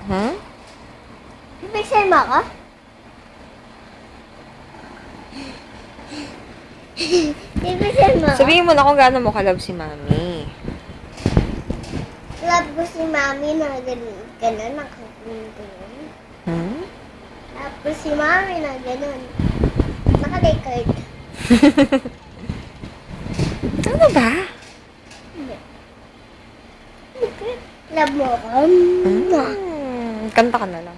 Hmm? Pipicture mo ako? Pipicture mo ako? Sabihin mo na kung gaano mo ka-love si Mami. Love ko si Mami na gano'n, nakakulong. Hmm? Love ko si Mami na gano'n. Naka-record. Ano ba? Hindi. Love mo ako? Kanta ka na lang.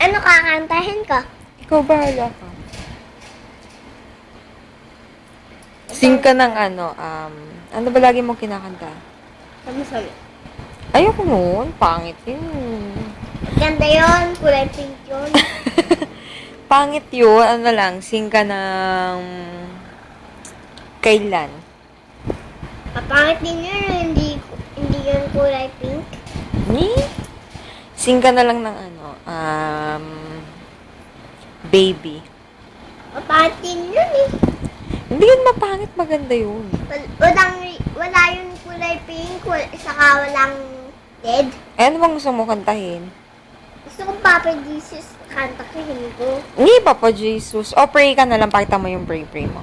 Ano kakantahin ko? Ikaw bahala ka. Sing ka ng ano ba lagi mong kinakanta? Sabi. Ayoko nun, pangit yun. Ganda yun, kulay pink yun. Pangit yun, ano lang, sing ka ng kailan? Papangit din yun, hindi yun kulay pink. Ni? Sing ka na lang ng baby. Papangit din yun eh. Hindi yun mapangit, maganda yun. Wala yun kulay pink, saka walang red. Eh, ano bang gusto mo kantahin? Gusto kong Papa Jesus kantahin ko. Hindi, Papa Jesus. O, pray ka na lang, pakita mo yung pray mo.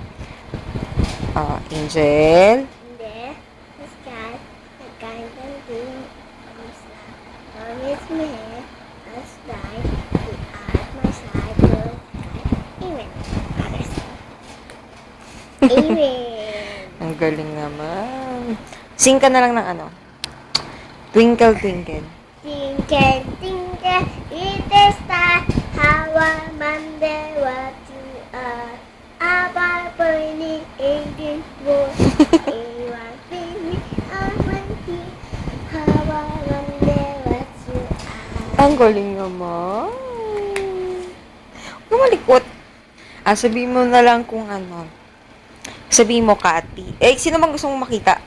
Angel. Hindi. Mas God, nagkantan din. Promise me, as die, you at my side, Lord. Amen. Others. Amen. Ang galing naman. Sing ka na lang ng Twinkle, twinkle. Twinkle, twinkle, little star, how I wonder what you are. About burning angel war, you are baby, I want you. How I wonder what you are. Ang galing naman. Huwag malikot. Sabihin mo na lang kung Sabihin mo, Kati. Eh, sino bang gusto mong makita?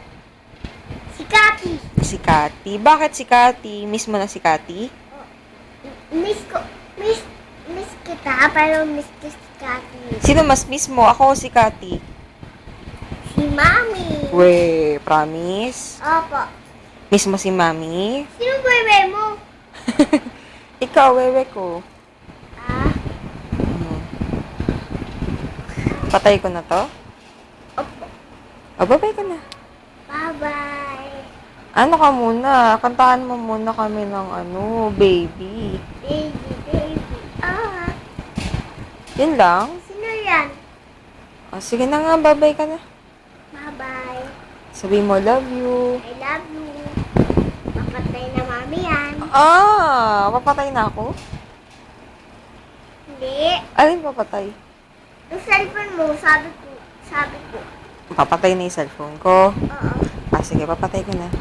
Si Kati. Si Kati. Bakit si Kati? Miss mo na si Kati? Miss kita, pero miss ko si Kati. Sino mas miss mo? Ako o si Kati? Si Mami. We, promise? Opo. Miss mo si Mami? Sino bebe mo? Ikaw, wewe ko. Ah, Patay ko na to? opo. Babay ka na. Bye-bye. Ano ka muna? Kantahan mo muna kami ng baby. Baby. Ah, Yun lang? sino yan? Sige na nga, babay ka na. Bye-bye. Sabi mo, love you. I love you. Papatay na Mami yan. Papatay na ako? Hindi. Alin papatay? Yung cellphone mo, sabi ko. Papatay na yung cellphone ko. Oo. Sige, papatay ko na.